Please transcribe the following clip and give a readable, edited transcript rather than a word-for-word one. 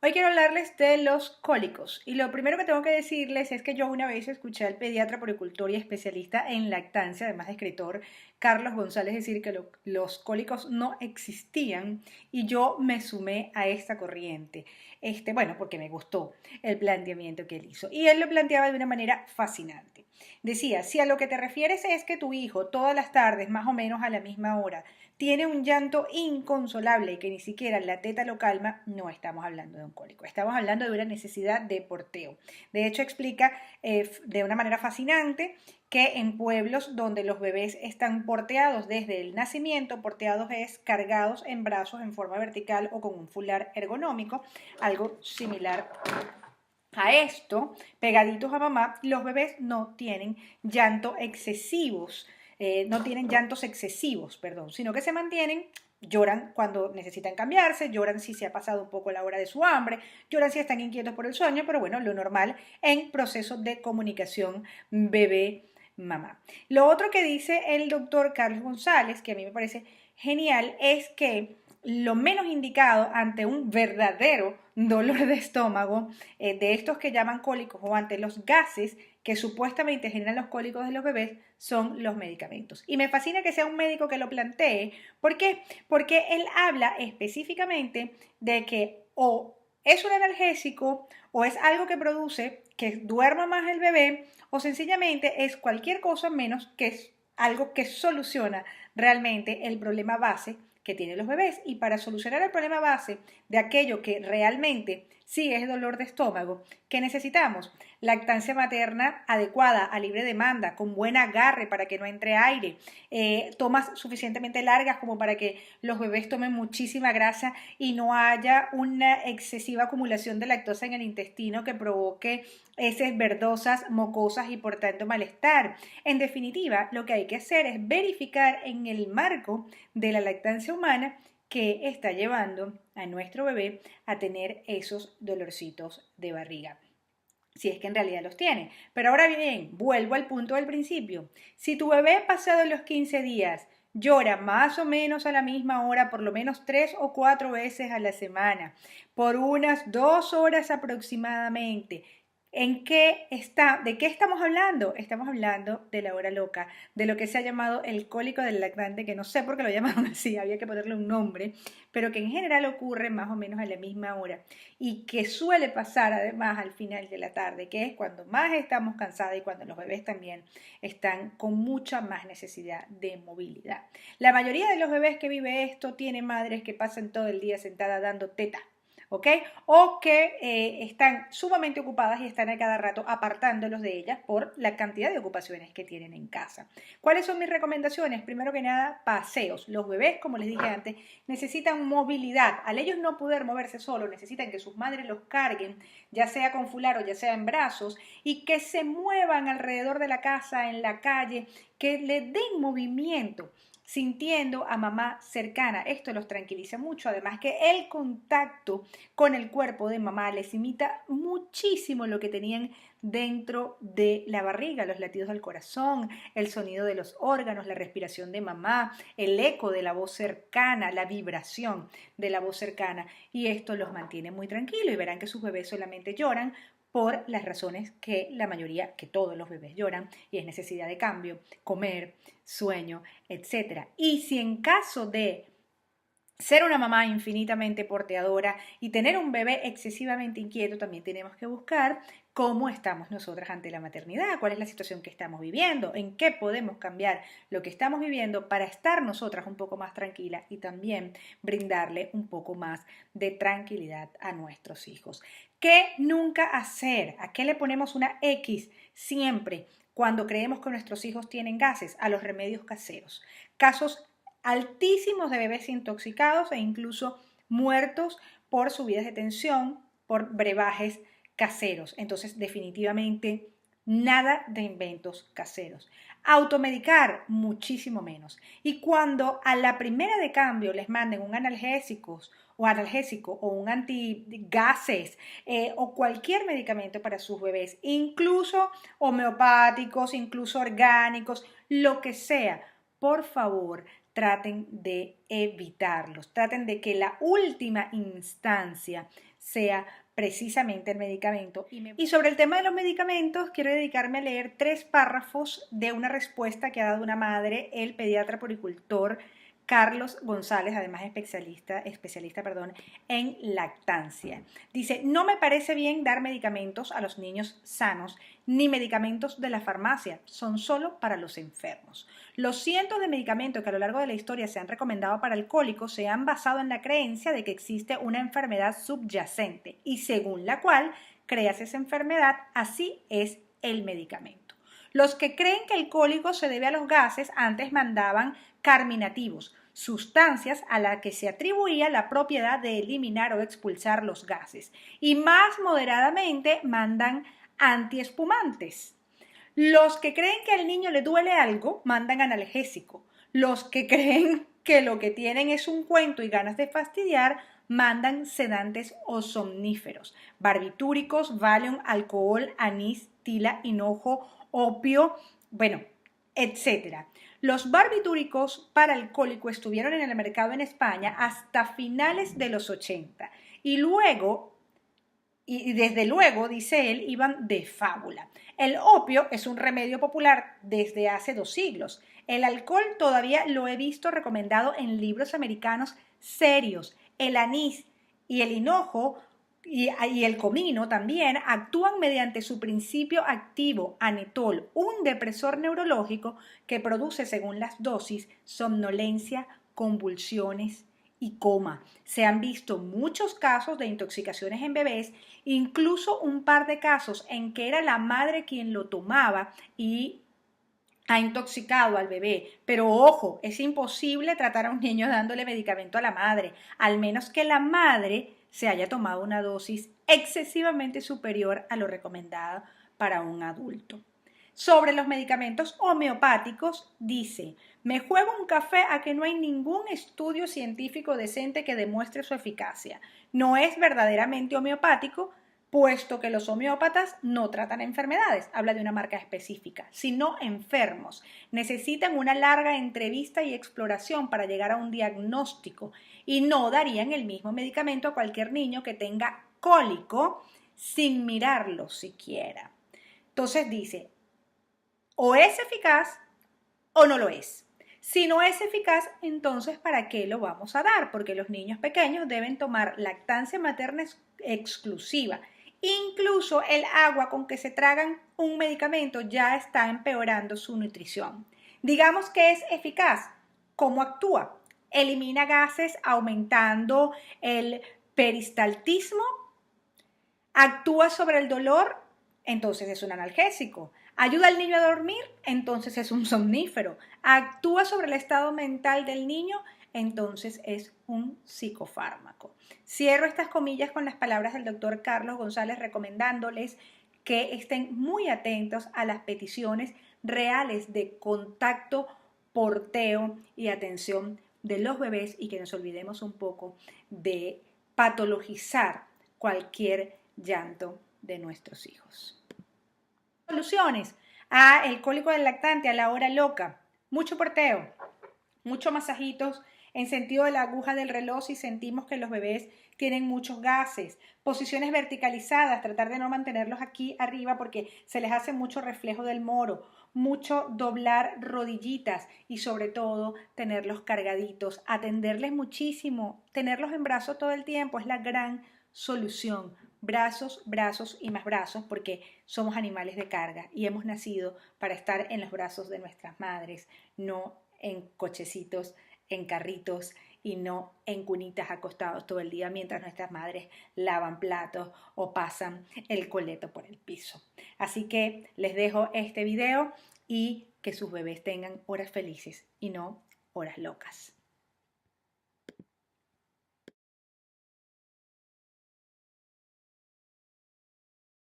Hoy quiero hablarles de los cólicos y lo primero que tengo que decirles es que yo una vez escuché al pediatra puericultor y especialista en lactancia, además de escritor, Carlos González decir que los cólicos no existían y yo me sumé a esta corriente. Bueno, porque me gustó el planteamiento que él hizo y él lo planteaba de una manera fascinante. Decía, si a lo que te refieres es que tu hijo todas las tardes, más o menos a la misma hora, tiene un llanto inconsolable y que ni siquiera la teta lo calma, no estamos hablando de un cólico, estamos hablando de una necesidad de porteo. De hecho, explica de una manera fascinante que en pueblos donde los bebés están porteados desde el nacimiento, porteados es cargados en brazos en forma vertical o con un fular ergonómico, algo similar a esto, pegaditos a mamá, los bebés no tienen llantos excesivos, perdón, sino que se mantienen, lloran cuando necesitan cambiarse, lloran si se ha pasado un poco la hora de su hambre, lloran si están inquietos por el sueño, pero bueno, lo normal en procesos de comunicación bebé-mamá. Lo otro que dice el doctor Carlos González, que a mí me parece genial, es que lo menos indicado ante un verdadero dolor de estómago, de estos que llaman cólicos o ante los gases que supuestamente generan los cólicos de los bebés, son los medicamentos. Y me fascina que sea un médico que lo plantee. ¿Por qué? Porque él habla específicamente de que o es un analgésico o es algo que produce que duerma más el bebé o sencillamente es cualquier cosa menos que es algo que soluciona realmente el problema base que tienen los bebés. Y para solucionar el problema base de aquello que realmente sí es dolor de estómago, ¿qué necesitamos? Lactancia materna adecuada, a libre demanda, con buen agarre para que no entre aire, tomas suficientemente largas como para que los bebés tomen muchísima grasa y no haya una excesiva acumulación de lactosa en el intestino que provoque heces verdosas, mocosas y por tanto malestar. En definitiva, lo que hay que hacer es verificar en el marco de la lactancia humana que está llevando a nuestro bebé a tener esos dolorcitos de barriga, si es que en realidad los tiene. Pero ahora bien, vuelvo al punto del principio. Si tu bebé pasado los 15 días llora más o menos a la misma hora, por lo menos 3 o 4 veces a la semana, por unas 2 horas aproximadamente, ¿de qué estamos hablando? Estamos hablando de la hora loca, de lo que se ha llamado el cólico del lactante, que no sé por qué lo llamaron así, había que ponerle un nombre, pero que en general ocurre más o menos a la misma hora y que suele pasar además al final de la tarde, que es cuando más estamos cansados y cuando los bebés también están con mucha más necesidad de movilidad. La mayoría de los bebés que vive esto tienen madres que pasan todo el día sentada dando teta, ¿ok? O que están sumamente ocupadas y están a cada rato apartándolos de ellas por la cantidad de ocupaciones que tienen en casa. ¿Cuáles son mis recomendaciones? Primero que nada, paseos. Los bebés, como les dije antes, necesitan movilidad. Al ellos no poder moverse solos, necesitan que sus madres los carguen, ya sea con fular o ya sea en brazos, y que se muevan alrededor de la casa, en la calle, que le den movimiento sintiendo a mamá cercana. Esto los tranquiliza mucho, además que el contacto con el cuerpo de mamá les imita muchísimo lo que tenían dentro de la barriga, los latidos del corazón, el sonido de los órganos, la respiración de mamá, el eco de la voz cercana, la vibración de la voz cercana, y esto los mantiene muy tranquilos y verán que sus bebés solamente lloran por las razones que la mayoría, que todos los bebés lloran, y es necesidad de cambio, comer, sueño, etcétera. Y si en caso de ser una mamá infinitamente porteadora y tener un bebé excesivamente inquieto, también tenemos que buscar cómo estamos nosotras ante la maternidad, cuál es la situación que estamos viviendo, en qué podemos cambiar lo que estamos viviendo para estar nosotras un poco más tranquilas y también brindarle un poco más de tranquilidad a nuestros hijos. ¿Qué nunca hacer? ¿A qué le ponemos una X siempre cuando creemos que nuestros hijos tienen gases? A los remedios caseros. Casos altísimos de bebés intoxicados e incluso muertos por subidas de tensión, por brebajes caseros. Entonces, definitivamente, nada de inventos caseros. Automedicar, muchísimo menos. Y cuando a la primera de cambio les manden un analgésico o un antigases o cualquier medicamento para sus bebés, incluso homeopáticos, incluso orgánicos, lo que sea, por favor, traten de evitarlos, traten de que la última instancia sea precisamente el medicamento. Y sobre el tema de los medicamentos, quiero dedicarme a leer 3 párrafos de una respuesta que ha dado una madre, el pediatra puricultor Carlos González, además especialista en lactancia. Dice, no me parece bien dar medicamentos a los niños sanos, ni medicamentos de la farmacia, son solo para los enfermos. Los cientos de medicamentos que a lo largo de la historia se han recomendado para alcohólicos se han basado en la creencia de que existe una enfermedad subyacente y según la cual creas esa enfermedad, así es el medicamento. Los que creen que el cólico se debe a los gases antes mandaban carminativos, sustancias a las que se atribuía la propiedad de eliminar o expulsar los gases, y más moderadamente mandan antiespumantes. Los que creen que al niño le duele algo mandan analgésico. Los que creen que lo que tienen es un cuento y ganas de fastidiar mandan sedantes o somníferos, barbitúricos, Valium, alcohol, anís, tila, hinojo, opio, etcétera. Los barbitúricos para el cólico estuvieron en el mercado en España hasta finales de los 80 y desde luego, dice él, iban de fábula. El opio es un remedio popular desde hace 2 siglos. El alcohol todavía lo he visto recomendado en libros americanos serios. El anís y el hinojo y el comino también actúan mediante su principio activo, anetol, un depresor neurológico que produce, según las dosis, somnolencia, convulsiones y coma. Se han visto muchos casos de intoxicaciones en bebés, incluso un par de casos en que era la madre quien lo tomaba y ha intoxicado al bebé. Pero ojo, es imposible tratar a un niño dándole medicamento a la madre, al menos que la madre se haya tomado una dosis excesivamente superior a lo recomendado para un adulto. Sobre los medicamentos homeopáticos, dice, me juego un café a que no hay ningún estudio científico decente que demuestre su eficacia. No es verdaderamente homeopático, puesto que los homeópatas no tratan enfermedades, habla de una marca específica, sino enfermos. Necesitan una larga entrevista y exploración para llegar a un diagnóstico y no darían el mismo medicamento a cualquier niño que tenga cólico sin mirarlo siquiera. Entonces dice, o es eficaz o no lo es. Si no es eficaz, entonces ¿para qué lo vamos a dar? Porque los niños pequeños deben tomar lactancia materna exclusiva. Incluso el agua con que se tragan un medicamento ya está empeorando su nutrición. Digamos que es eficaz. ¿Cómo actúa? Elimina gases aumentando el peristaltismo. Actúa sobre el dolor, entonces es un analgésico. Ayuda al niño a dormir, entonces es un somnífero. Actúa sobre el estado mental del niño, entonces es un psicofármaco. Cierro estas comillas con las palabras del doctor Carlos González recomendándoles que estén muy atentos a las peticiones reales de contacto, porteo y atención de los bebés y que nos olvidemos un poco de patologizar cualquier llanto de nuestros hijos. Soluciones a el cólico del lactante, a la hora loca, mucho porteo, muchos masajitos en sentido de la aguja del reloj si sentimos que los bebés tienen muchos gases, posiciones verticalizadas, tratar de no mantenerlos aquí arriba porque se les hace mucho reflejo del moro, mucho doblar rodillitas y sobre todo tenerlos cargaditos, atenderles muchísimo, tenerlos en brazos todo el tiempo es la gran solución. Brazos, brazos y más brazos porque somos animales de carga y hemos nacido para estar en los brazos de nuestras madres, no en cochecitos, en carritos y no en cunitas acostados todo el día mientras nuestras madres lavan platos o pasan el coleto por el piso. Así que les dejo este video y que sus bebés tengan horas felices y no horas locas.